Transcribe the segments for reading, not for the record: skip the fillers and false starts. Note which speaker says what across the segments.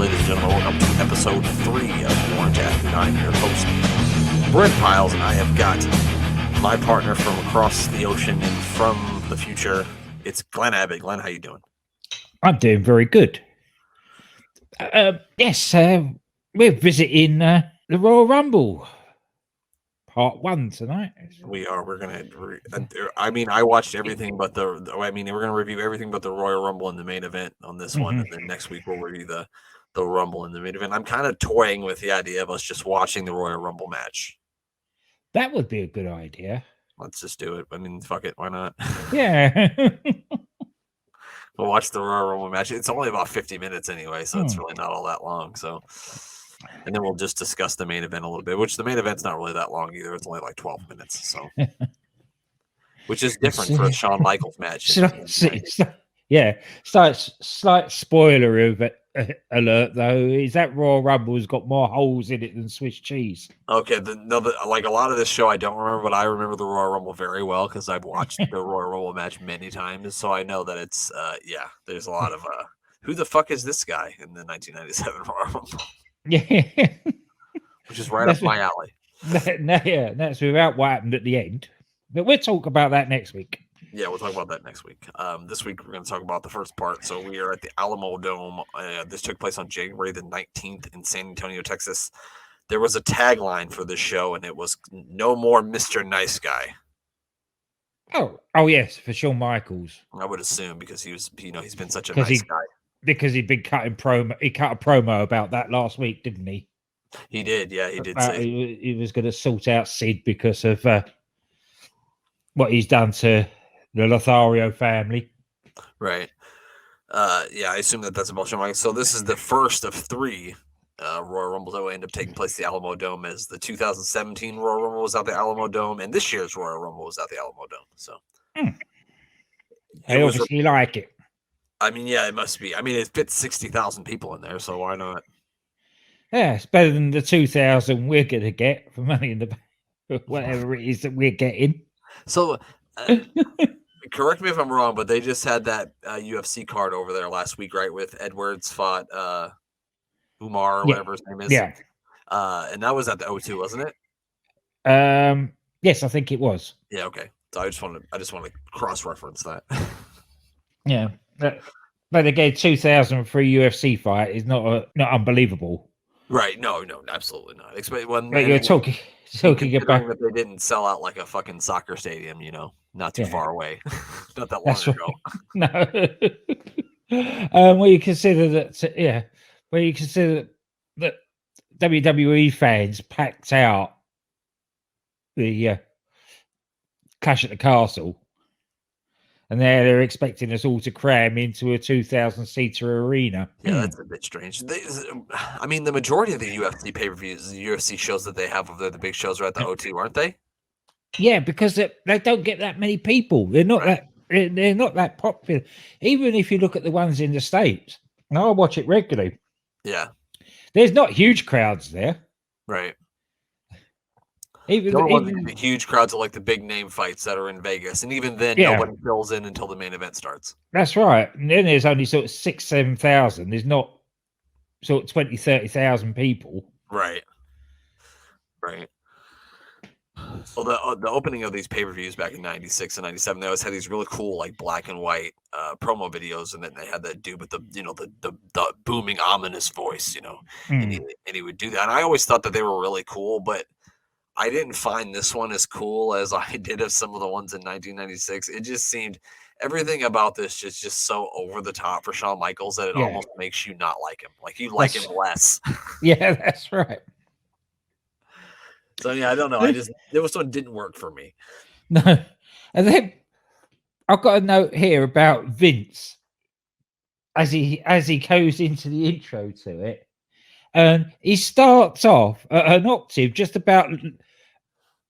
Speaker 1: ladies and gentlemen. Welcome to episode 3 of WarING. I'm your host, Brent Piles, and I have got my partner from across the ocean and from the future. It's Glenn Abbott. Glenn, how you doing?
Speaker 2: I'm doing very good. Yes, we're visiting the Royal Rumble, part 1 tonight.
Speaker 1: We are. We're gonna. I watched everything but we're gonna review everything but the Royal Rumble and the main event on this one, and then next week we'll review the Rumble and the main event. I'm kind of toying with the idea of us just watching the Royal Rumble match.
Speaker 2: That would be a good idea.
Speaker 1: Let's just do it. I mean, fuck it. Why not?
Speaker 2: Yeah.
Speaker 1: We'll watch the Royal Rumble match. It's only about 50 minutes anyway, so it's really not all that long. So, and then we'll just discuss the main event a little bit, which the main event's not really that long either. It's only like 12 minutes. So, which is different for a Shawn Michaels match.
Speaker 2: Yeah. Slight spoiler alert, though, is that Royal Rumble's got more holes in it than Swiss cheese.
Speaker 1: Okay. Like a lot of this show, I don't remember, but I remember the Royal Rumble very well because I've watched the Royal Rumble match many times. So I know that it's, there's a lot of, who the fuck is this guy in the 1997 Royal Rumble?
Speaker 2: Yeah.
Speaker 1: Which is right up my alley.
Speaker 2: That's without what happened at the end. But we'll talk about that next week.
Speaker 1: Yeah, we'll talk about that next week. This week, we're going to talk about the first part. So we are at the Alamo Dome. This took place on January the 19th in San Antonio, Texas. There was a tagline for this show, and it was "No more Mr. Nice Guy."
Speaker 2: Oh yes, for Shawn Michaels.
Speaker 1: I would assume because he was, he's been such a nice guy.
Speaker 2: Because he'd been cutting promo. He cut a promo about that last week, didn't he?
Speaker 1: He did, yeah, he did.
Speaker 2: He was going to sort out Sid because of what he's done to the Lothario family.
Speaker 1: Right. Yeah, I assume that's about Shawn Michaels. So this is the first of 3 Royal Rumbles that will end up taking place at the Alamo Dome, as the 2017 Royal Rumble was at the Alamo Dome, and this year's Royal Rumble was at the Alamo Dome. So
Speaker 2: I obviously like it.
Speaker 1: I mean, yeah, it must be. I mean, it fits 60,000 people in there, so why not?
Speaker 2: Yeah, it's better than the 2,000 we're going to get for Money in the Bank, whatever it is that we're getting.
Speaker 1: So, correct me if I'm wrong, but they just had that UFC card over there last week, right? With Edwards fought Umar or whatever his name is.
Speaker 2: Yeah.
Speaker 1: And that was at the O2, wasn't it?
Speaker 2: Yes, I think it was.
Speaker 1: Yeah. Okay. So I just want to cross-reference that.
Speaker 2: Yeah. But again, 2,000 for a UFC fight is not unbelievable.
Speaker 1: Right. No, absolutely not.
Speaker 2: But you're talking about
Speaker 1: that they didn't sell out like a fucking soccer stadium, not too far away. Not that long ago.
Speaker 2: No. When you consider that WWE fans packed out the Clash at the Castle, and they're expecting us all to cram into a 2,000-seater arena.
Speaker 1: Yeah, that's a bit strange. The majority of the UFC pay-per-views, the UFC shows that they have, the big shows are at the O2, aren't they?
Speaker 2: Yeah, because they don't get that many people. They're not that popular. Even if you look at the ones in the States, and I watch it regularly.
Speaker 1: Yeah.
Speaker 2: There's not huge crowds there.
Speaker 1: Right.
Speaker 2: Even
Speaker 1: the huge crowds are like the big name fights that are in Vegas, and even then, nobody fills in until the main event starts.
Speaker 2: That's right. And then there's only sort of 6,000-7,000. There's not sort of 20,000-30,000 people.
Speaker 1: Right. Well, the opening of these pay-per-views back in 96 and 97, they always had these really cool like black and white promo videos, and then they had that dude with the the booming ominous voice, and he would do that. And I always thought that they were really cool, but I didn't find this one as cool as I did of some of the ones in 1996. It just seemed everything about this just so over the top for Shawn Michaels that it almost makes you not like him. Like you like him less.
Speaker 2: Yeah, that's right.
Speaker 1: So yeah, I don't know. There was one didn't work for me.
Speaker 2: No, and then I've got a note here about Vince as he goes into the intro to it, and he starts off at an octave just about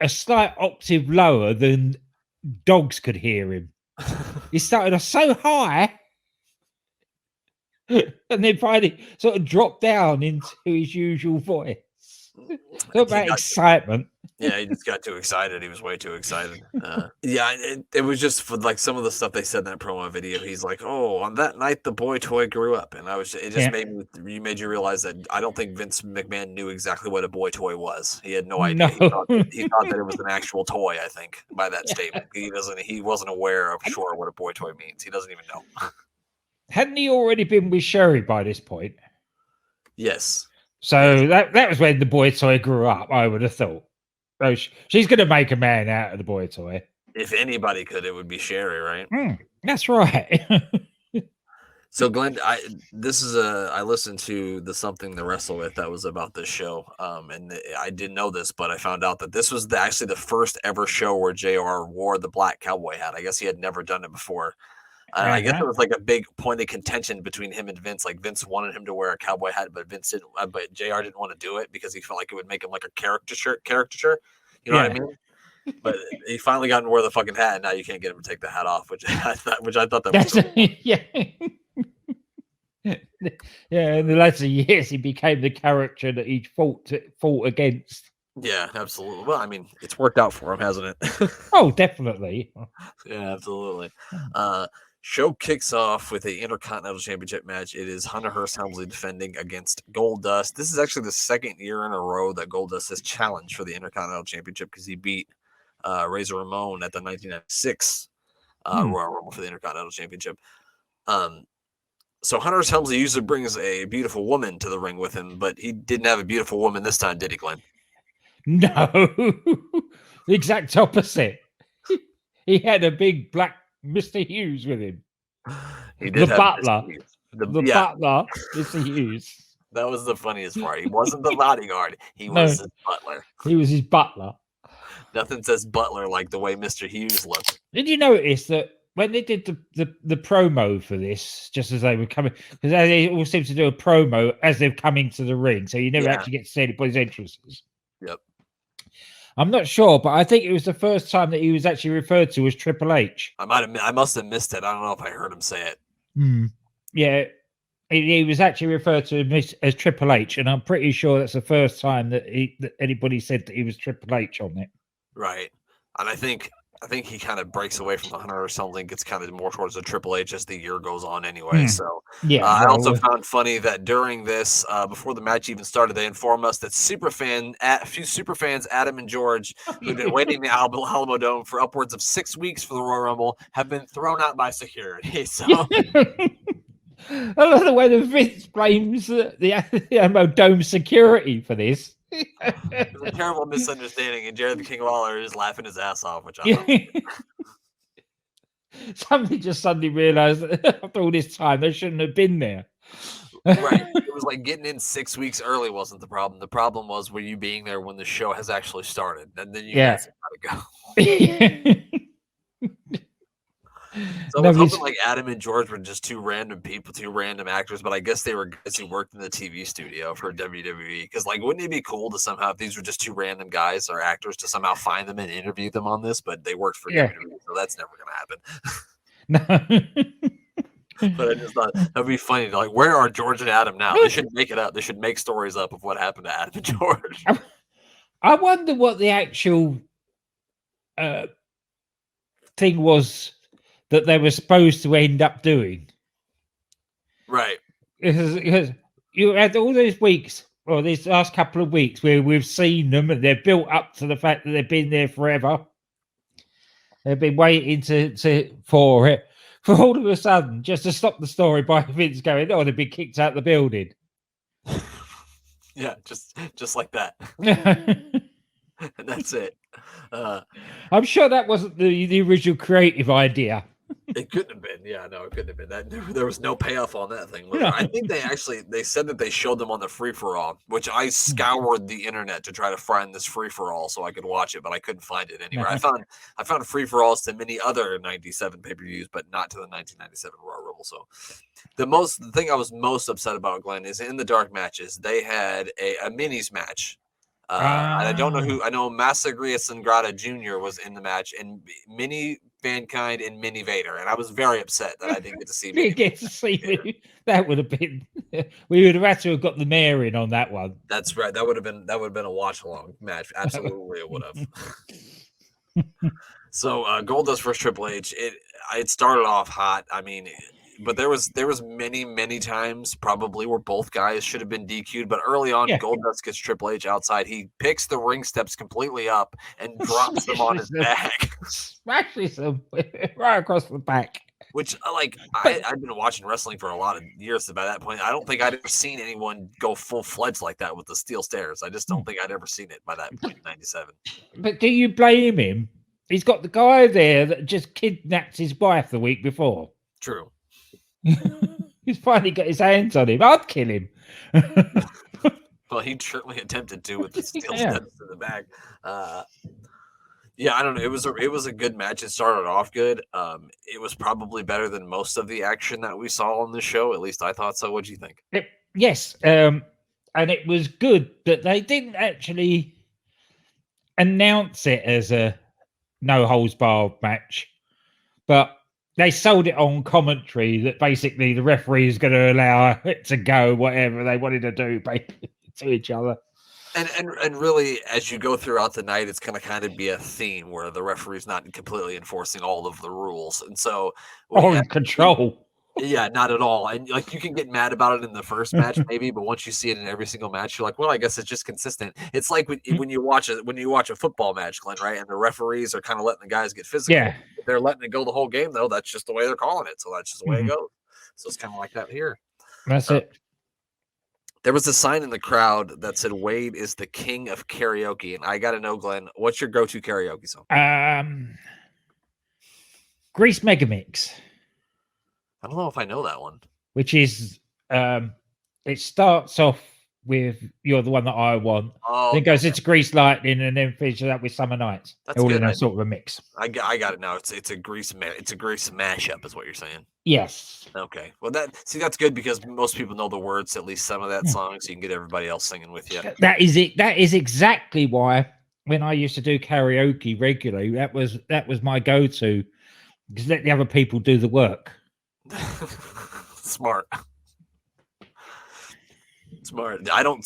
Speaker 2: a slight octave lower than dogs could hear him. He started off so high, and then finally sort of dropped down into his usual voice. Talk about excitement.
Speaker 1: Yeah, he just got too excited. He was way too excited. Yeah, it was just for like some of the stuff they said in that promo video. He's like, "Oh, on that night, the boy toy grew up," and it just
Speaker 2: Yeah.
Speaker 1: made you realize that I don't think Vince McMahon knew exactly what a boy toy was. He had no idea.
Speaker 2: No.
Speaker 1: He thought that it was an actual toy. I think by that statement, he wasn't aware of what a boy toy means. He doesn't even know.
Speaker 2: Hadn't he already been with Sherry by this point?
Speaker 1: Yes.
Speaker 2: So
Speaker 1: Yes.
Speaker 2: that was when the boy toy grew up, I would have thought. So she's going to make a man out of the boy toy.
Speaker 1: If anybody could, it would be Sherry, right?
Speaker 2: That's right.
Speaker 1: So Glenn, I listened to the Something to Wrestle With that was about this show, and I didn't know this, but I found out that this was actually the first ever show where JR wore the black cowboy hat. I guess he had never done it before. I guess it was like a big point of contention between him and Vince. Like Vince wanted him to wear a cowboy hat, but Vince didn't. But JR didn't want to do it because he felt like it would make him like a caricature. You know what I mean? But he finally got to wear the fucking hat, and now you can't get him to take the hat off, which I thought that was cool.
Speaker 2: Yeah. Yeah, in the latter years, he became the character that he fought against.
Speaker 1: Yeah, absolutely. Well, I mean, it's worked out for him, hasn't it?
Speaker 2: Oh, definitely.
Speaker 1: Yeah, absolutely. Show kicks off with a Intercontinental Championship match. It is Hunter Hearst Helmsley defending against Goldust. This is actually the second year in a row that Goldust has challenged for the Intercontinental Championship because he beat Razor Ramon at the 1996 Royal Rumble for the Intercontinental Championship. So Hunter Hearst Helmsley usually brings a beautiful woman to the ring with him, but he didn't have a beautiful woman this time, did he, Glenn?
Speaker 2: No, the exact opposite. He had a big black Mr. Hughes with him.
Speaker 1: He did
Speaker 2: the
Speaker 1: have
Speaker 2: butler. The butler, Mr. Hughes.
Speaker 1: That was the funniest part. He wasn't the bodyguard. He was his butler.
Speaker 2: He was his butler.
Speaker 1: Nothing says butler like the way Mr. Hughes looked.
Speaker 2: Did you notice that when they did the promo for this, just as they were coming, because they all seem to do a promo as they're coming to the ring, so you never actually get to see anybody's entrances.
Speaker 1: Yep.
Speaker 2: I'm not sure, but I think it was the first time that he was actually referred to as Triple H.
Speaker 1: I must have missed it. I don't know if I heard him say it.
Speaker 2: Yeah, he was actually referred to as Triple H, and I'm pretty sure that's the first time that anybody said that he was Triple H on it.
Speaker 1: Right, and I think he kind of breaks away from the Hunter or something, gets kind of more towards the Triple H as the year goes on anyway. So
Speaker 2: yeah,
Speaker 1: I also found funny that during this, before the match even started, they informed us that a few super fans, Adam and George, who've been waiting in the Alamo Dome for upwards of 6 weeks for the Royal Rumble, have been thrown out by security. So
Speaker 2: I love the way the Vince blames the Alamo Dome security for this.
Speaker 1: It was a terrible misunderstanding, and Jared the King Lawler is laughing his ass off, which I thought.
Speaker 2: Somebody just suddenly realized that after all this time they shouldn't have been there.
Speaker 1: Right. It was like getting in 6 weeks early wasn't the problem. The problem was were you being there when the show has actually started, and then you guys gotta go. So I was hoping like Adam and George were just two random people, two random actors, but I guess they were guys who worked in the TV studio for WWE. Because like, wouldn't it be cool to somehow, if these were just two random guys or actors, to somehow find them and interview them on this? But they worked for WWE, so that's never going to happen. But I just thought that'd be funny. Like, where are George and Adam now? They should make it up. They should make stories up of what happened to Adam and George.
Speaker 2: I wonder what the actual thing was that they were supposed to end up doing.
Speaker 1: Right.
Speaker 2: Because you had all those weeks, or these last couple of weeks, where we've seen them and they're built up to the fact that they've been there forever. They've been waiting for it. For all of a sudden, just to stop the story by Vince going, oh, they've been kicked out of the building.
Speaker 1: Yeah, just like that. And that's it.
Speaker 2: I'm sure that wasn't the original creative idea.
Speaker 1: It couldn't have been. Yeah, no, it couldn't have been. That there was no payoff on that thing. I think they said that they showed them on the free for all, which I scoured the internet to try to find this free for all so I could watch it, but I couldn't find it anywhere. I found free for alls to many other 97 pay-per-views, but not to the 1997 Royal Rumble. So the thing I was most upset about, Glenn, is in the dark matches, they had a minis match And I don't know
Speaker 2: Ah.
Speaker 1: who. I know Masagria Sangrada Jr. was in the match, and Mini Mankind and Mini Vader, and I was very upset that I didn't get to see Mini
Speaker 2: Didn't get to see
Speaker 1: Vader.
Speaker 2: me. That would have been. We would have had to have got the mayor in on that one.
Speaker 1: That's right. That would have been a watch along match. Absolutely, it would have. So Goldust versus Triple H. It started off hot. I mean, but there was many times probably where both guys should have been DQ'd. But early on,
Speaker 2: Yeah.
Speaker 1: Goldust gets Triple H outside. He picks the ring steps completely up and drops them on his back.
Speaker 2: Smashes them right across the back.
Speaker 1: Which I've been watching wrestling for a lot of years. So by that point, I don't think I'd ever seen anyone go full fledged like that with the steel stairs. I just don't think I'd ever seen it by that point in '97.
Speaker 2: But do you blame him? He's got the guy there that just kidnapped his wife the week before.
Speaker 1: True.
Speaker 2: He's finally got his hands on him. I'd kill him.
Speaker 1: Well, he certainly attempted to with the steel
Speaker 2: Yeah.
Speaker 1: steps to the back. Yeah, I don't know. It was a good match. It started off good. It was probably better than most of the action that we saw on the show. At least I thought so. What do you think?
Speaker 2: Yes, and it was good that they didn't actually announce it as a no holds barred match, but they sold it on commentary that basically the referee is going to allow it to go whatever they wanted to do to each other.
Speaker 1: And really, as you go throughout the night, it's going to kind of be a theme where the referee's not completely enforcing all of the rules, and so
Speaker 2: Or in control.
Speaker 1: Yeah, not at all. And like you can get mad about it in the first match, maybe, but once you see it in every single match, you're like, well, I guess it's just consistent. It's like when you watch a football match, Glenn, right? And the referees are kind of letting the guys get physical.
Speaker 2: Yeah.
Speaker 1: If they're letting it go the whole game, though. That's just the way they're calling it. So that's just the way it goes. So it's kind of like that here.
Speaker 2: That's it.
Speaker 1: There was a sign in the crowd that said Wade is the king of karaoke. And I got to know, Glenn, what's your go-to karaoke song?
Speaker 2: Grease Megamix.
Speaker 1: I don't know if I know that one.
Speaker 2: Which is, it starts off with You're the One That I Want.
Speaker 1: Oh,
Speaker 2: then goes into Grease Lightning and then finishes up with Summer Nights.
Speaker 1: That's
Speaker 2: all
Speaker 1: good.
Speaker 2: in a sort of a mix.
Speaker 1: I got it now. It's a grease mashup, is what you're saying.
Speaker 2: Yes.
Speaker 1: Okay. Well, that's good because most people know the words to at least some of that song, so you can get everybody else singing with you.
Speaker 2: That is it. That is exactly why when I used to do karaoke regularly, that was my go-to. Because let the other people do the work.
Speaker 1: Smart.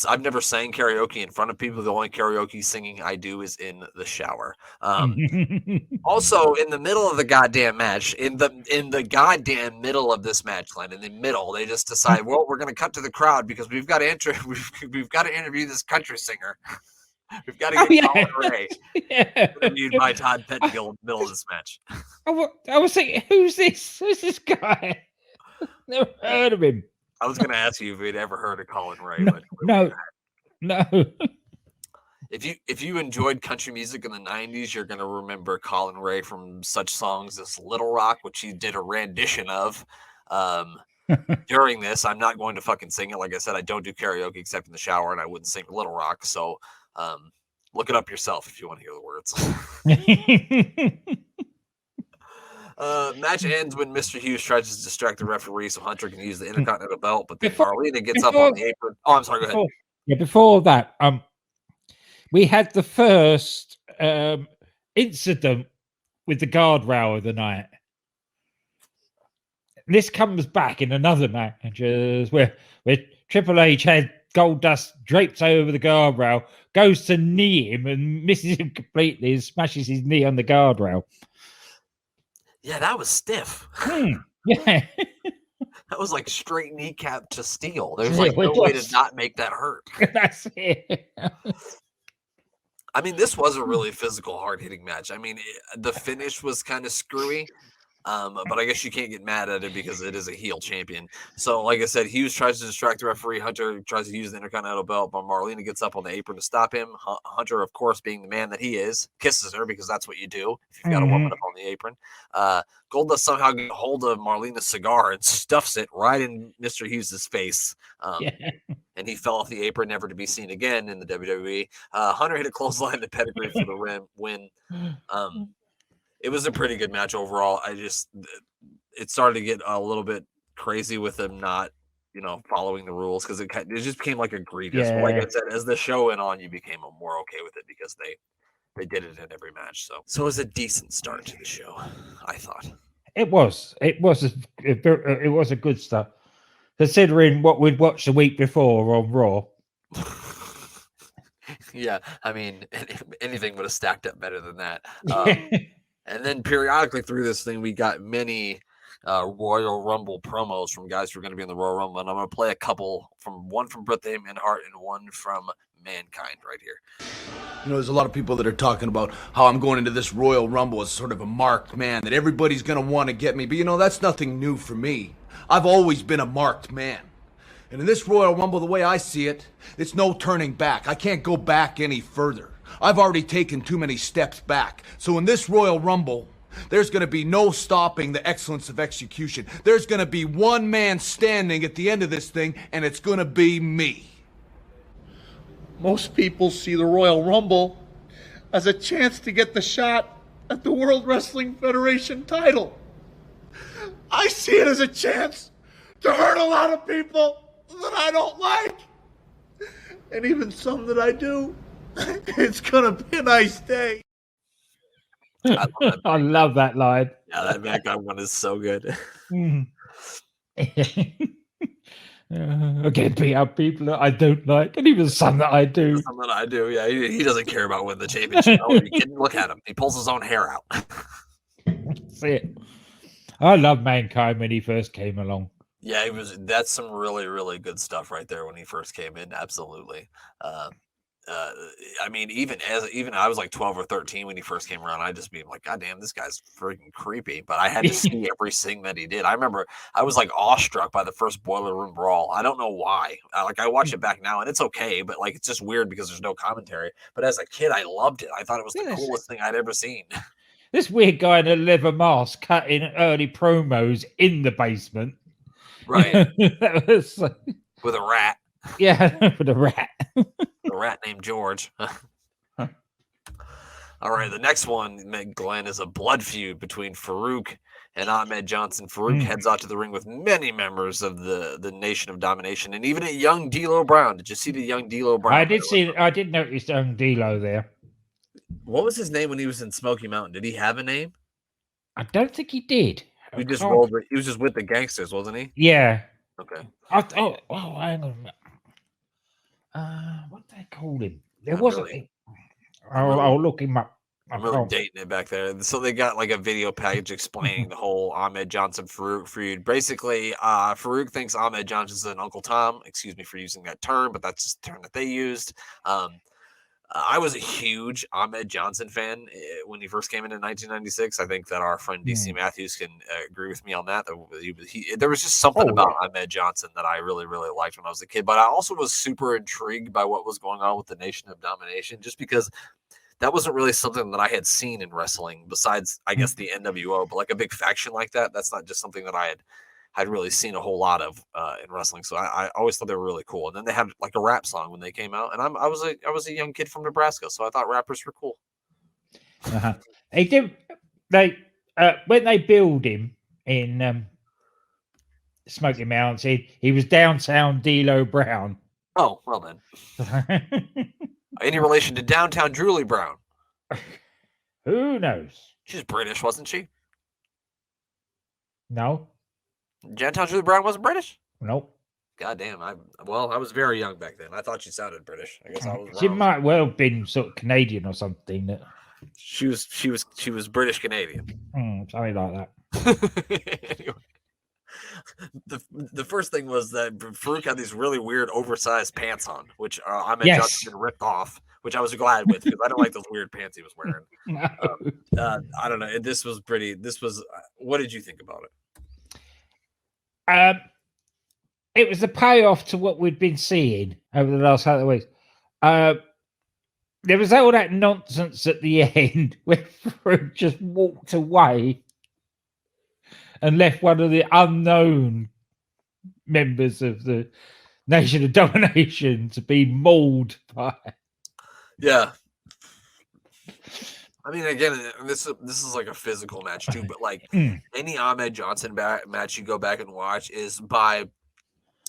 Speaker 1: I've never sang karaoke in front of people. The only karaoke singing I do is in the shower. Also, in the middle of the goddamn match, in the goddamn middle of this match, Glenn, in the middle, they just decide, well, we're going to cut to the crowd because we've got to interview this country singer. We've got to get Colin Ray interviewed by Todd Pettengill in the middle of this match.
Speaker 2: I was thinking, who's this? Who's this guy? Never heard of him.
Speaker 1: I was going to ask you if you'd ever heard of Colin Ray.
Speaker 2: No.
Speaker 1: If you enjoyed country music in the 90s, you're going to remember Colin Ray from such songs as Little Rock, which he did a rendition of during this. I'm not going to fucking sing it. Like I said, I don't do karaoke except in the shower, and I wouldn't sing Little Rock. So look it up yourself if you want to hear the words. Match ends when Mr. Hughes tries to distract the referee so Hunter can use the Intercontinental belt, but then Marlena gets up on the apron. Oh, I'm sorry, go ahead.
Speaker 2: Yeah, before that, we had the first incident with the guardrail of the night. This comes back in another match where Triple H had Goldust draped over the guardrail, goes to knee him and misses him completely and smashes his knee on the guardrail.
Speaker 1: Yeah, that was stiff.
Speaker 2: Yeah.
Speaker 1: That was like straight kneecap to steel. There's like no way to not make that hurt.
Speaker 2: That's it.
Speaker 1: I mean, this was a really physical, hard-hitting match. I mean, the finish was kind of screwy. But I guess you can't get mad at it because it is a heel champion. So, like I said, Hughes tries to distract the referee. Hunter tries to use the Intercontinental belt, but Marlena gets up on the apron to stop him. Hunter, of course, being the man that he is, kisses her because that's what you do if you've got a woman up on the apron. Goldust somehow gets a hold of Marlena's cigar and stuffs it right in Mr. Hughes' face. And he fell off the apron, never to be seen again in the WWE. Hunter hit a clothesline to pedigree for the win. It was a pretty good match overall. It started to get a little bit crazy with him not following the rules because it just became like egregious. But like I
Speaker 2: Yeah,
Speaker 1: said, as the show went on, you became more okay with it because they did it in every match. So it was a decent start to the show, I thought.
Speaker 2: it was. It was a good start, considering what we'd watched the week before on Raw.
Speaker 1: Yeah, I mean, anything would have stacked up better than that.
Speaker 2: Yeah.
Speaker 1: And then periodically through this thing, we got many Royal Rumble promos from guys who are going to be in the Royal Rumble. And I'm going to play a couple one from Bret the Hitman Hart and one from Mankind right here.
Speaker 3: There's a lot of people that are talking about how I'm going into this Royal Rumble as sort of a marked man, that everybody's going to want to get me. But that's nothing new for me. I've always been a marked man. And in this Royal Rumble, the way I see it, it's no turning back. I can't go back any further. I've already taken too many steps back. So in this Royal Rumble, there's going to be no stopping the excellence of execution. There's going to be one man standing at the end of this thing, and it's going to be me.
Speaker 4: Most people see the Royal Rumble as a chance to get the shot at the World Wrestling Federation title. I see it as a chance to hurt a lot of people that I don't like. And even some that I do. It's gonna be a nice day.
Speaker 2: I love that line.
Speaker 1: Yeah, that Mankind one is so good.
Speaker 2: I get beat up people that I don't like, and even some that I do.
Speaker 1: Some that I do, yeah. He doesn't care about winning the championship. Oh, you can look at him. He pulls his own hair out.
Speaker 2: See it. I love Mankind when he first came along.
Speaker 1: Yeah, that's some really, really good stuff right there when he first came in. Absolutely. I mean, even I was like 12 or 13 when he first came around. I just be like, God damn, this guy's freaking creepy. But I had to see everything that he did. I remember I was like awestruck by the first Boiler Room Brawl. I don't know why. I watch it back now and it's okay, but like it's just weird because there's no commentary. But as a kid, I loved it. I thought it was the coolest thing I'd ever seen.
Speaker 2: This weird guy in a leather mask cutting early promos in the basement.
Speaker 1: Right.
Speaker 2: That was,
Speaker 1: with a rat.
Speaker 2: Yeah, with a rat.
Speaker 1: A rat named George. All right, the next one, Glenn, is a blood feud between Farouk and Ahmed Johnson. Farouk heads out to the ring with many members of the Nation of Domination and even a young D'Lo Brown. Did you see the young D'Lo Brown?
Speaker 2: I did notice young D'Lo there.
Speaker 1: What was his name when he was in Smoky Mountain? Did he have a name?
Speaker 2: I don't think he did.
Speaker 1: He just rolled. He was just with the gangsters, wasn't he?
Speaker 2: Yeah.
Speaker 1: Okay.
Speaker 2: Hang on. What did they call him? There wasn't. Really, I'll look him up.
Speaker 1: I'm really dating it back there. So they got like a video package explaining the whole Ahmed Johnson Farouk feud. Basically, Farouk thinks Ahmed Johnson's an Uncle Tom. Excuse me for using that term, but that's just the term that they used. I was a huge Ahmed Johnson fan when he first came in 1996. I think that our friend DC Matthews can agree with me on that. There was just something about Ahmed Johnson that I really, really liked when I was a kid. But I also was super intrigued by what was going on with the Nation of Domination, just because that wasn't really something that I had seen in wrestling besides, I guess, the NWO. But like a big faction like that, that's not just something that I'd really seen a whole lot of in wrestling. So I always thought they were really cool. And then they had like a rap song when they came out. And I was a young kid from Nebraska, so I thought rappers were cool.
Speaker 2: They did. When they build him in Smoky Mountain, he was downtown D'Lo Brown.
Speaker 1: Oh, well then. Any relation to downtown Julie Brown?
Speaker 2: Who knows?
Speaker 1: She's British, wasn't she?
Speaker 2: No.
Speaker 1: Downtown Julie Brown wasn't British?
Speaker 2: Nope.
Speaker 1: God damn. I was very young back then. I thought she sounded British. I guess I was wrong.
Speaker 2: She might well have been sort of Canadian or something.
Speaker 1: She was British Canadian.
Speaker 2: Something like that.
Speaker 1: Anyway. The first thing was that Farouk had these really weird oversized pants on, which Ahmed Johnson ripped off, which I was glad with because I don't like those weird pants he was wearing.
Speaker 2: No.
Speaker 1: I don't know. What did you think about it?
Speaker 2: It was a payoff to what we'd been seeing over the last couple of weeks. There was all that nonsense at the end where Farouk just walked away and left one of the unknown members of the Nation of Domination to be mauled by.
Speaker 1: Yeah. I mean, again, this is like a physical match too, but like any Ahmed Johnson match you go back and watch is by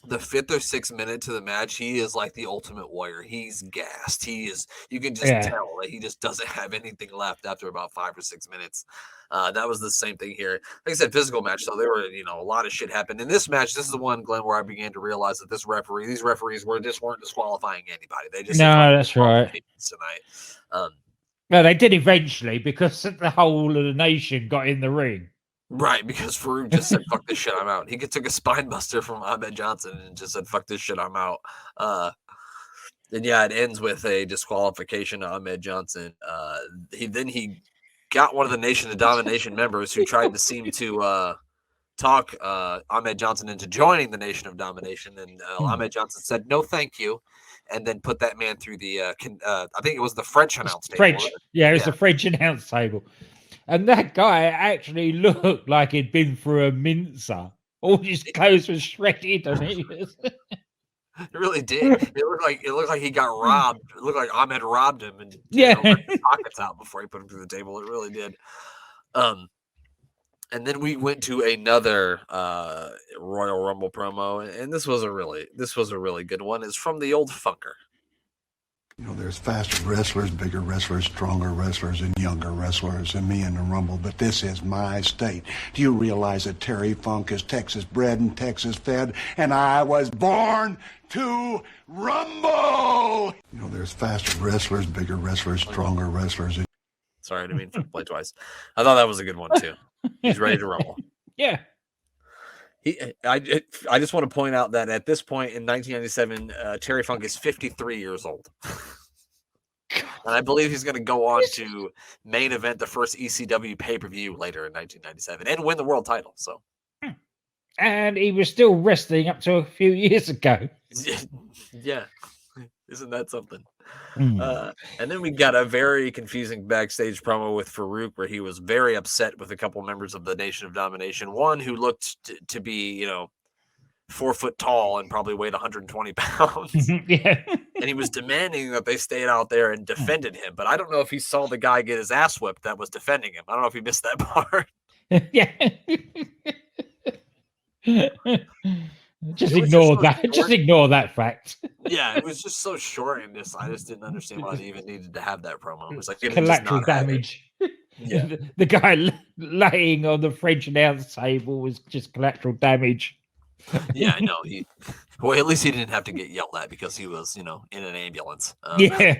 Speaker 1: the 5th or 6th minute to the match, he is like the ultimate warrior. He's gassed. You can just tell that he just doesn't have anything left after about 5 or 6 minutes. That was the same thing here. Like I said, physical match. So there were, a lot of shit happened in this match. This is the one, Glenn, where I began to realize that these referees weren't disqualifying anybody. They just
Speaker 2: that's right.
Speaker 1: Tonight.
Speaker 2: No, they did eventually because the whole of the nation got in the ring.
Speaker 1: Right, because Farouk just said, fuck this shit, I'm out. He took a spine buster from Ahmed Johnson and just said, fuck this shit, I'm out. And yeah, it ends with a disqualification of Ahmed Johnson. He got one of the Nation of Domination members who tried to seem to talk Ahmed Johnson into joining the Nation of Domination. And Ahmed Johnson said, no, thank you. And then put that man through the, I think it was the French announce table.
Speaker 2: It was the French announce table. And that guy actually looked like he'd been through a mincer. All his clothes were shredded, and he was...
Speaker 1: It really did. It looked like he got robbed. It looked like Ahmed robbed him and let his pockets out before he put him through the table. It really did. And then we went to another Royal Rumble promo, and this was a really good one. It's from the old Funker.
Speaker 5: There's faster wrestlers, bigger wrestlers, stronger wrestlers, and younger wrestlers than me in the Rumble, but this is my state. Do you realize that Terry Funk is Texas bred and Texas fed, and I was born to Rumble? There's faster wrestlers, bigger wrestlers, stronger wrestlers.
Speaker 1: Sorry, I didn't mean to play twice. I thought that was a good one, too. He's ready to rumble.
Speaker 2: Yeah.
Speaker 1: I just want to point out that at this point in 1997, Terry Funk is 53 years old. And I believe he's going to go on to main event the first ECW pay-per-view later in 1997 and win the world title. So,
Speaker 2: and he was still wrestling up to a few years ago.
Speaker 1: Yeah. Isn't that something? And then we got a very confusing backstage promo with Farouk where he was very upset with a couple members of the Nation of Domination. One who looked to be, 4 foot tall and probably weighed 120 pounds.
Speaker 2: Yeah.
Speaker 1: And he was demanding that they stayed out there and defended him. But I don't know if he saw the guy get his ass whipped that was defending him. I don't know if he missed that part.
Speaker 2: Yeah. Just ignore that. Just ignore that fact.
Speaker 1: Yeah, it was just so short in this. I just didn't understand why they even needed to have that promo. It was like
Speaker 2: collateral damage.
Speaker 1: Yeah,
Speaker 2: the guy laying on the French announce table was just collateral damage.
Speaker 1: Yeah, I know. Well, at least he didn't have to get yelled at because he was, in an ambulance.
Speaker 2: Yeah.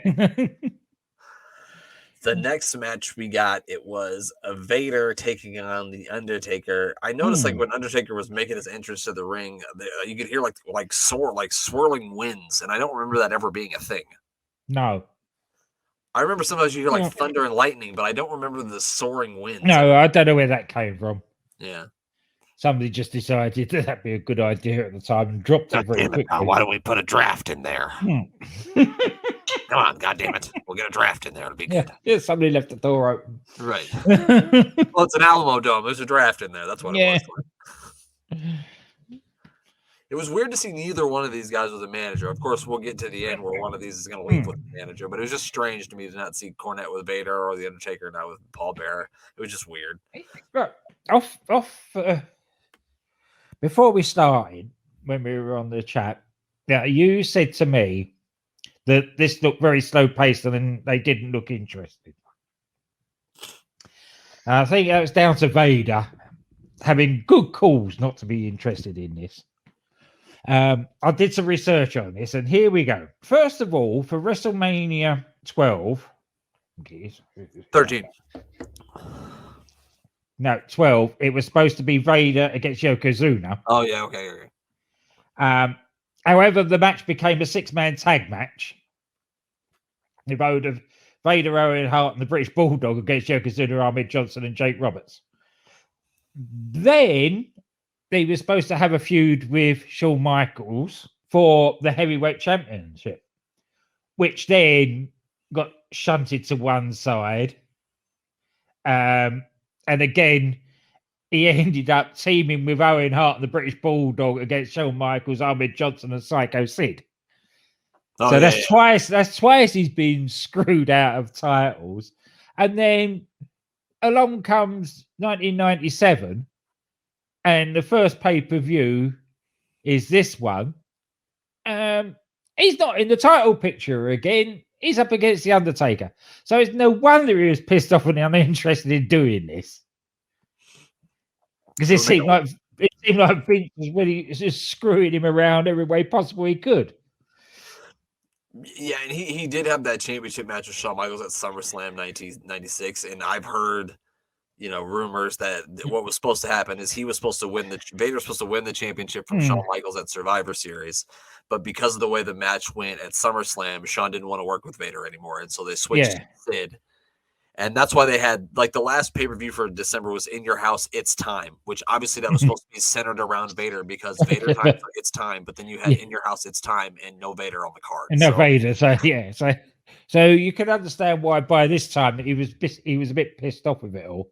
Speaker 1: The next match we got, it was a Vader taking on the Undertaker. I noticed when Undertaker was making his entrance to the ring, you could hear like swirling winds, and I don't remember that ever being a thing.
Speaker 2: No.
Speaker 1: I remember sometimes you hear like thunder and lightning, but I don't remember the soaring winds.
Speaker 2: No, I don't know where that came from.
Speaker 1: Yeah.
Speaker 2: Somebody just decided that'd be a good idea at the time and dropped it very quickly.
Speaker 1: Why don't we put a draft in there? Come on, goddammit. We'll get a draft in there. It'll be good.
Speaker 2: Yeah, somebody left the door open.
Speaker 1: Right. Well, it's an Alamo Dome. There's a draft in there. That's what it was. It was weird to see neither one of these guys with a manager. Of course, we'll get to the end where one of these is going to leave with a manager, but it was just strange to me to not see Cornette with Vader or the Undertaker not with Paul Bearer. It was just weird. Before we started, when we were on the chat, you said to me that this looked very slow paced and then they didn't look interested.
Speaker 2: I think that was down to Vader having good cause not to be interested in this. I did some research on this, and here we go. First of all, for WrestleMania 12,
Speaker 1: 13.
Speaker 2: No, 12. It was supposed to be Vader against Yokozuna.
Speaker 1: Oh, yeah, okay.
Speaker 2: However, the match became a 6-man tag match. The vote of Vader, Owen Hart, and the British Bulldog against Yokozuna, Ahmed Johnson, and Jake Roberts. Then they were supposed to have a feud with Shawn Michaels for the heavyweight championship, which then got shunted to one side. And again, he ended up teaming with Owen Hart and the British Bulldog against Shawn Michaels, Ahmed Johnson, and Psycho Sid. So that's twice. That's twice he's been screwed out of titles. And then along comes 1997, and the first pay-per-view is this one. He's not in the title picture again. He's up against the Undertaker, so it's no wonder he was pissed off and uninterested in doing this. Because it seemed like Vince was really just screwing him around every way possible he could.
Speaker 1: Yeah, and he did have that championship match with Shawn Michaels at SummerSlam 1996, and I've heard, rumors that what was supposed to happen is Vader was supposed to win the championship from Shawn Michaels at Survivor Series, but because of the way the match went at SummerSlam, Shawn didn't want to work with Vader anymore, and so they switched to Sid. And that's why they had, like, the last pay-per-view for December was In Your House, It's Time, which obviously that was supposed to be centered around Vader because Vader time for It's Time, but then you had In Your House, It's Time and no Vader on the card.
Speaker 2: And no Vader, so you can understand why by this time he was a bit pissed off with it all.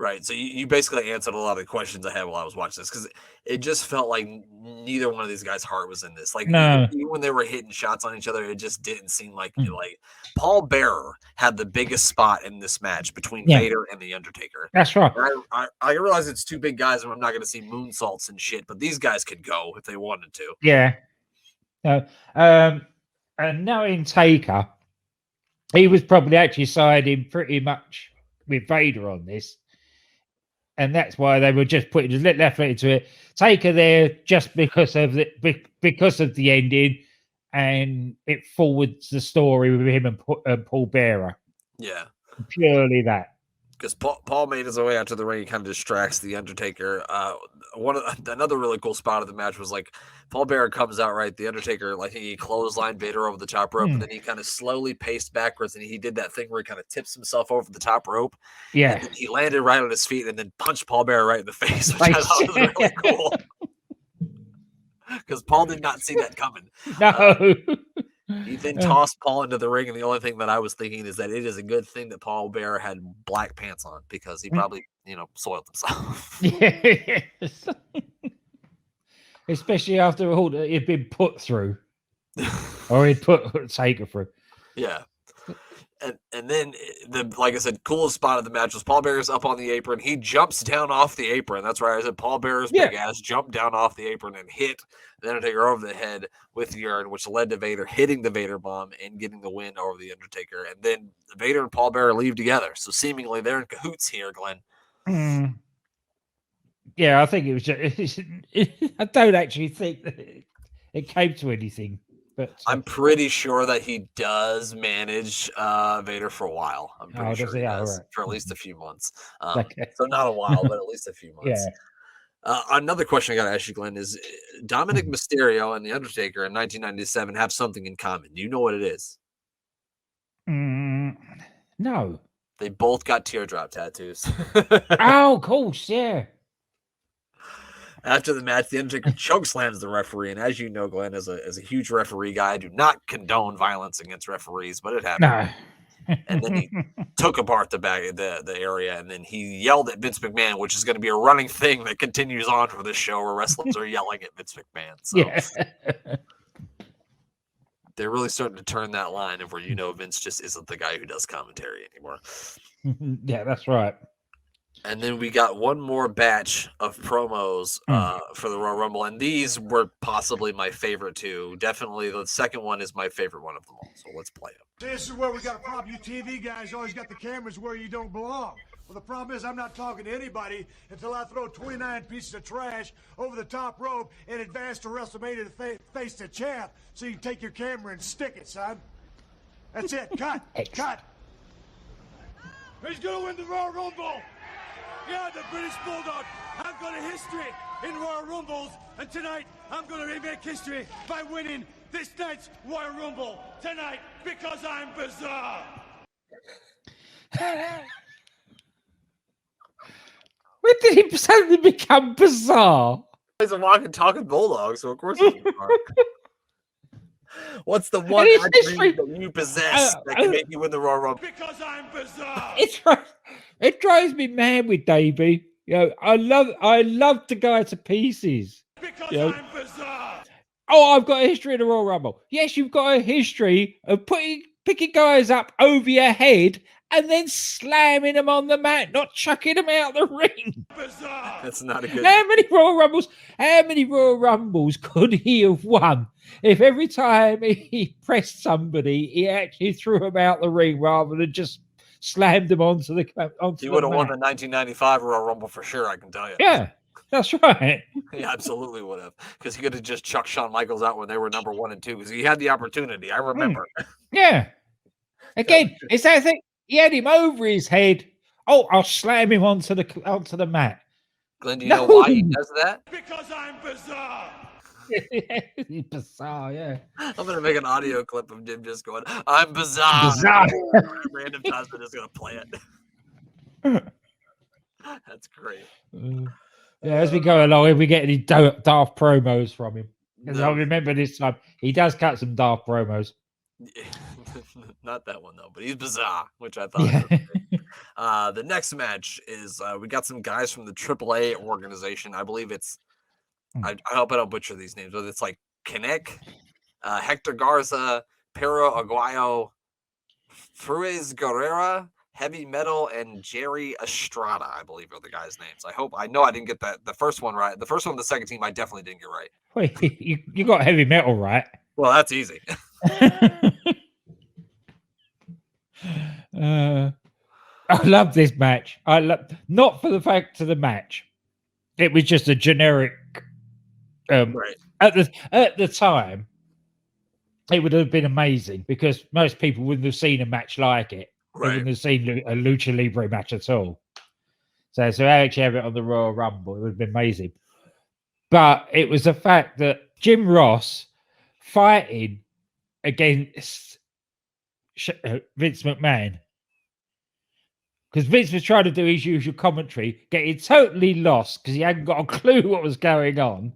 Speaker 1: Right. So you basically answered a lot of the questions I had while I was watching this, because it just felt like neither one of these guys' heart was in this. Like, even when they were hitting shots on each other, it just didn't seem like like Paul Bearer had the biggest spot in this match between Vader and The Undertaker.
Speaker 2: That's right.
Speaker 1: I realize it's two big guys and I'm not going to see moonsaults and shit, but these guys could go if they wanted to.
Speaker 2: Yeah. And knowing Taker, he was probably actually siding pretty much with Vader on this. And that's why they were just putting the left into it. Taker there just because of the ending, and it forwards the story with him and Paul Bearer.
Speaker 1: Yeah,
Speaker 2: purely that.
Speaker 1: Because Paul made his way out to the ring, he kind of distracts the Undertaker. Another really cool spot of the match was like Paul Bearer comes out, right? The Undertaker, like, he clotheslined Vader over the top rope, and then he kind of slowly paced backwards, and he did that thing where he kind of tips himself over the top rope.
Speaker 2: Yeah,
Speaker 1: and then he landed right on his feet, and then punched Paul Bearer right in the face, which I thought was really cool. Because Paul did not see that coming.
Speaker 2: No.
Speaker 1: He then tossed Paul into the ring, and the only thing that I was thinking is that it is a good thing that Paul Bearer had black pants on, because he probably, soiled himself.
Speaker 2: Yes. Especially after all that he'd been put through. Or he'd put Taker through.
Speaker 1: Yeah. And then, like I said, coolest spot of the match was Paul Bearer's up on the apron. He jumps down off the apron. That's right. I said Paul Bearer's big ass jumped down off the apron and hit the Undertaker over the head with the urn, which led to Vader hitting the Vader bomb and getting the win over the Undertaker. And then Vader and Paul Bearer leave together. So seemingly they're in cahoots here, Glenn.
Speaker 2: Yeah, I think it was just... I don't actually think that it came to anything. But
Speaker 1: I'm pretty sure that he does manage Vader for a while. I'm pretty sure he does, for at least a few months. So not a while, but at least a few months.
Speaker 2: Yeah.
Speaker 1: Another question I got to ask you, Glenn, is Dominic Mysterio and The Undertaker in 1997 have something in common. Do you know what it is?
Speaker 2: No.
Speaker 1: They both got teardrop tattoos.
Speaker 2: Oh, of course, yeah.
Speaker 1: After the match, The Undertaker chokeslams the referee, and as you know, Glenn, as a huge referee guy, I do not condone violence against referees, but it happened.
Speaker 2: No.
Speaker 1: And then he took apart the area, and then he yelled at Vince McMahon, which is going to be a running thing that continues on for this show, where wrestlers are yelling at Vince McMahon. So they're really starting to turn that line of where Vince just isn't the guy who does commentary anymore.
Speaker 2: Yeah, that's right.
Speaker 1: And then we got one more batch of promos for the Royal Rumble, and these were possibly my favorite too. Definitely the second one is my favorite one of them all, so let's play them.
Speaker 6: This is where we got a problem. You TV guys always got the cameras where you don't belong. Well, the problem is I'm not talking to anybody until I throw 29 pieces of trash over the top rope and advance to WrestleMania to face the champ, so you can take your camera and stick it, son. That's it. Cut. Cut. Who's going to win the Royal Rumble? Yeah, the British Bulldog. I've got a history in Royal Rumbles, and tonight I'm going to remake history by winning this night's Royal Rumble tonight because I'm bizarre.
Speaker 2: When did he suddenly become bizarre?
Speaker 1: He's a walking, talking bulldog, so of course he's bizarre. What's the one attribute that you possess that can make you win the Royal Rumble?
Speaker 6: Because I'm bizarre.
Speaker 2: It drives me mad with Davey. I love the guy to pieces.
Speaker 6: Because I'm bizarre.
Speaker 2: Oh, I've got a history in the Royal Rumble. Yes, you've got a history of picking guys up over your head and then slamming them on the mat, not chucking them out the ring.
Speaker 1: That's not a good.
Speaker 2: How many Royal Rumbles could he have won if every time he pressed somebody, he actually threw them out the ring rather than just slammed them onto the
Speaker 1: He would have won the 1995 Royal Rumble for sure, I can tell you.
Speaker 2: Yeah, that's right.
Speaker 1: He absolutely would have, because he could have just chucked Shawn Michaels out when they were number 1 and 2, because he had the opportunity. I remember.
Speaker 2: Yeah. Again, it's that thing. He had him over his head. Oh, I'll slam him onto the mat.
Speaker 1: Glenn, do you know why he does that?
Speaker 4: Because I'm bizarre.
Speaker 2: He's bizarre, yeah.
Speaker 1: I'm gonna make an audio clip of Jim just going, "I'm bizarre."
Speaker 2: Bizarre.
Speaker 1: Random times I'm just gonna play it. That's great.
Speaker 2: Yeah, as we go along, we get any daft promos from him. Because I remember this time he does cut some daft promos.
Speaker 1: Not that one though, but he's bizarre, which I thought.
Speaker 2: Yeah.
Speaker 1: The next match is we got some guys from the AAA organization. I believe it's. I hope I don't butcher these names, but it's like Kinnick, Hector Garza, Pero Aguayo, Fruez Guerrera, Heavy Metal, and Jerry Estrada, I believe are the guys' names. I know I didn't get the first one right. The first one, the second team, I definitely didn't get right.
Speaker 2: Wait, you got Heavy Metal right.
Speaker 1: Well, that's easy.
Speaker 2: I love this match. Not for the fact of the match. It was just a generic.
Speaker 1: Right.
Speaker 2: At the time, it would have been amazing because most people wouldn't have seen a match like it. They
Speaker 1: Right.
Speaker 2: wouldn't have seen a Lucha Libre match at all. So I actually have it on the Royal Rumble. It would have been amazing. But it was the fact that Jim Ross fighting against Vince McMahon. Because Vince was trying to do his usual commentary, getting totally lost because he hadn't got a clue what was going on.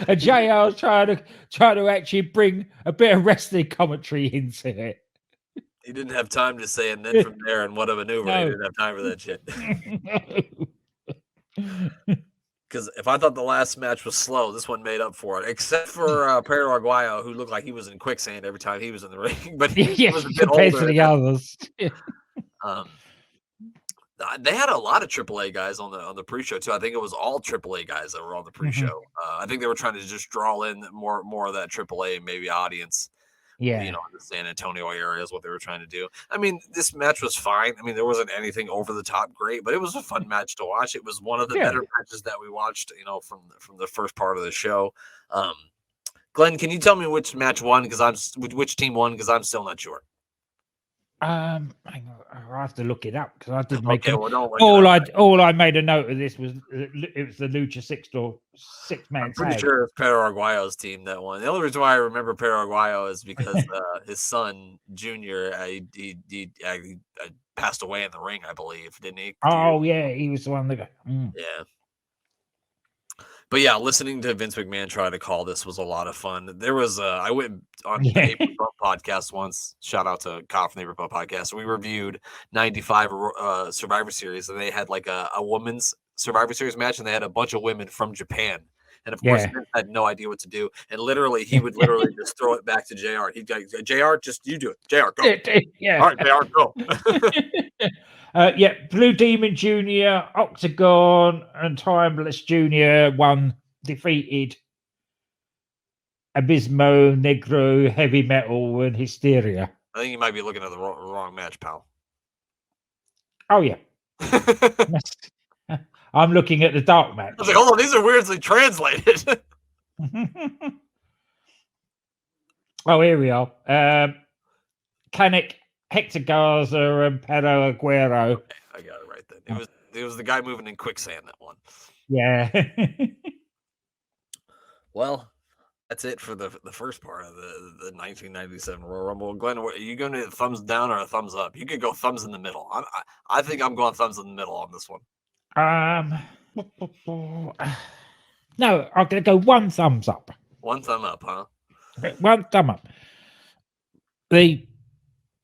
Speaker 2: And JR was trying to actually bring a bit of wrestling commentary into it.
Speaker 1: He didn't have time to say, and then from there, and what a maneuver.
Speaker 2: No.
Speaker 1: He didn't have time for that shit. Because if I thought the last match was slow, this one made up for it. Except for Pero Aguayo, who looked like he was in quicksand every time he was in the ring. But he was a bit
Speaker 2: compared
Speaker 1: older.
Speaker 2: to the others.
Speaker 1: They had a lot of AAA guys on the pre-show too. I think it was all AAA guys that were on the pre-show. I think they were trying to just draw in more of that AAA maybe audience.
Speaker 2: Yeah,
Speaker 1: in the San Antonio area is what they were trying to do. I mean, this match was fine. I mean, there wasn't anything over the top great, but it was a fun match to watch. It was one of the better matches that we watched, from the first part of the show. Glenn, can you tell me which match won? Which team won? Because I'm still not sure.
Speaker 2: Hang on, I have to look it up because I didn't make
Speaker 1: Okay,
Speaker 2: it.
Speaker 1: well, don't look it up.
Speaker 2: All I made a note of this was it was the Lucha six-man
Speaker 1: I'm pretty
Speaker 2: tag.
Speaker 1: sure it's Pero Aguayo's team that won. The only reason why I remember Pero Aguayo is because his son Junior he passed away in the ring, I believe, didn't he?
Speaker 2: Oh yeah, he was the one that.
Speaker 1: Yeah. But yeah, listening to Vince McMahon try to call this was a lot of fun. There was I went on the Neighbor Pub podcast once. Shout out to Kyle from Neighbor Pub podcast. We reviewed 95 Survivor Series, and they had like a women's Survivor Series match, and they had a bunch of women from Japan. And of course, Vince had no idea what to do. And he would literally just throw it back to JR. He'd go, JR, just you do it. JR, go.
Speaker 2: Yeah.
Speaker 1: All right, JR, go.
Speaker 2: Blue Demon Jr., Octagon, and Timeless Jr. defeated Abismo, Negro, Heavy Metal, and Hysteria.
Speaker 1: I think you might be looking at the wrong match, pal.
Speaker 2: Oh, yeah. I'm looking at the dark match.
Speaker 1: I was like, hold on, these are weirdly translated.
Speaker 2: Oh, here we are. Kanek, Hector Garza, and Pero Aguero.
Speaker 1: Okay, I got it right then. It was the guy moving in quicksand that one.
Speaker 2: Yeah.
Speaker 1: Well, that's it for the first part of the 1997 Royal Rumble. Glenn, are you going to thumbs down or a thumbs up? You could go thumbs in the middle. I think I'm going thumbs in the middle on this one.
Speaker 2: No, I'm going to go one thumbs up.
Speaker 1: One thumb up, huh?
Speaker 2: One thumb up. The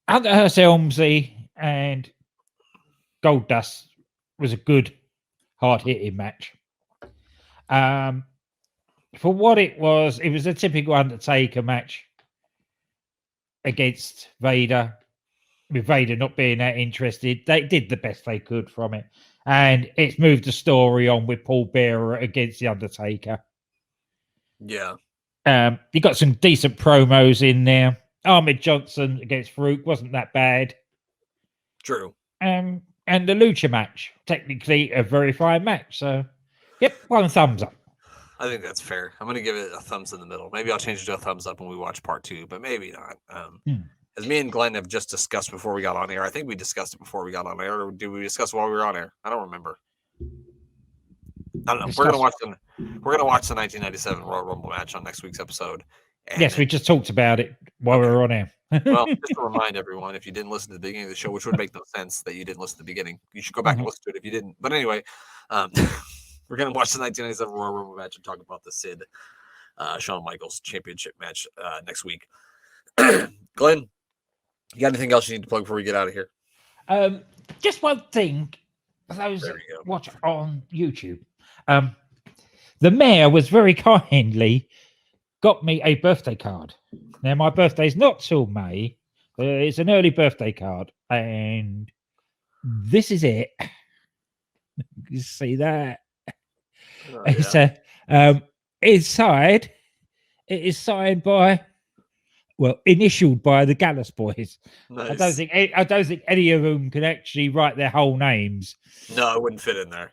Speaker 2: Hunter Hearst Helmsley and Goldust was a good, hard-hitting match. For what it was a typical Undertaker match against Vader. with Vader not being that interested, they did the best they could from it. And it's moved the story on with Paul Bearer against The Undertaker.
Speaker 1: Yeah.
Speaker 2: You got some decent promos in there. Ahmed Johnson against Farouk wasn't that bad.
Speaker 1: True.
Speaker 2: And the Lucha match, technically a very fine match. So, yep, 1 thumbs up.
Speaker 1: I think that's fair. I'm going to give it a thumbs in the middle. Maybe I'll change it to a thumbs up when we watch part 2, but maybe not. As me and Glenn have just discussed before we got on air, I think we discussed it before we got on air, or did we discuss it while we were on air? I don't remember. I don't know. We're gonna watch the 1997 Royal Rumble match on next week's episode.
Speaker 2: Yes, we just talked about it while we were on air.
Speaker 1: Well, just to remind everyone, if you didn't listen to the beginning of the show, which would make no sense that you didn't listen to the beginning, you should go back and listen to it if you didn't. But anyway, we're gonna watch the 1997 Royal Rumble match and talk about the Sid Shawn Michaels championship match next week. Glenn, you got anything else you need to plug before we get out of here?
Speaker 2: Just one thing. For those that watch on YouTube, the mayor was very kindly got me a birthday card. Now, my birthday's not till May, but it's an early birthday card, and this is it. You see that?
Speaker 1: Oh,
Speaker 2: It's inside. It is signed by, well, initialed by the Gallus boys.
Speaker 1: Nice.
Speaker 2: I don't think any of them can actually write their whole names.
Speaker 1: No, it wouldn't fit in there.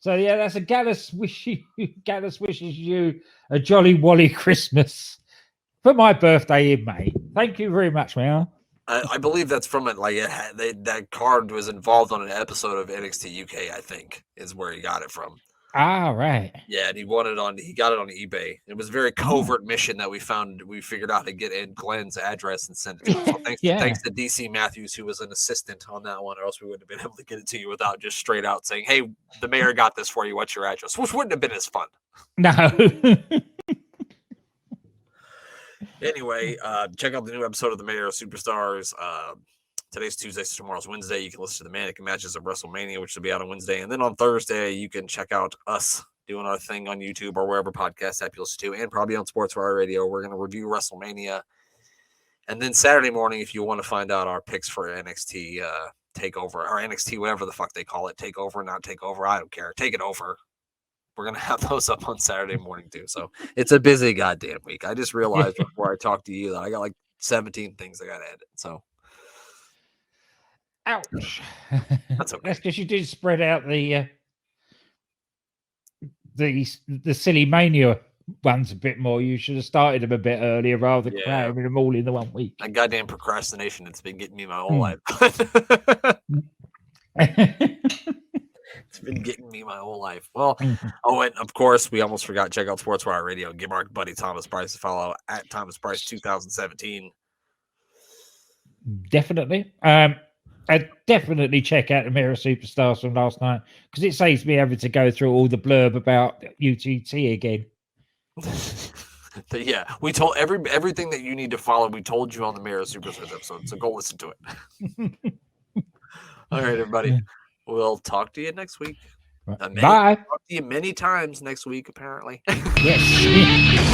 Speaker 2: So yeah, that's a Gallus wishes you a jolly wally Christmas for my birthday in May. Thank you very much, Mayor.
Speaker 1: I believe that's from it. Like that card was involved on an episode of NXT UK. I think is where he got it from.
Speaker 2: Ah, right.
Speaker 1: Yeah, and he got it on eBay. It was a very covert mission that we figured out how to get in Glenn's address and send it to him. So thanks to DC Matthews, who was an assistant on that one, or else we wouldn't have been able to get it to you without just straight out saying, "Hey, the mayor got this for you. What's your address?" Which wouldn't have been as fun.
Speaker 2: No.
Speaker 1: Anyway, check out the new episode of the Mayor of Superstars. Today's Tuesday, so tomorrow's Wednesday. You can listen to the mannequin matches of WrestleMania, which will be out on Wednesday. And then on Thursday, you can check out us doing our thing on YouTube or wherever podcast app you listen to, and probably on Sports Wire Radio. We're going to review WrestleMania. And then Saturday morning, if you want to find out our picks for NXT TakeOver, or NXT, whatever the fuck they call it, TakeOver, not TakeOver, I don't care. Take it over. We're going to have those up on Saturday morning, too. So it's a busy goddamn week. I just realized before I talked to you that I got like 17 things I got to edit. So.
Speaker 2: Ouch.
Speaker 1: That's okay.
Speaker 2: That's because you did spread out the silly mania ones a bit more. You should have started them a bit earlier rather than cramming them all in the 1 week.
Speaker 1: That goddamn procrastination, it's been getting me my whole life. It's been getting me my whole life. Well, oh, and of course, we almost forgot, check out Sports Wire Radio. Give our buddy Thomas Price a follow at Thomas Price 2017.
Speaker 2: Definitely. I'd definitely check out the Mirror Superstars from last night because it saves me having to go through all the blurb about UTT again.
Speaker 1: But yeah, we told everything that you need to follow. We told you on the Mirror Superstars episode, so go listen to it. All right, everybody. We'll talk to you next week.
Speaker 2: Bye.
Speaker 1: Talk to you many times next week, apparently.
Speaker 2: Yes.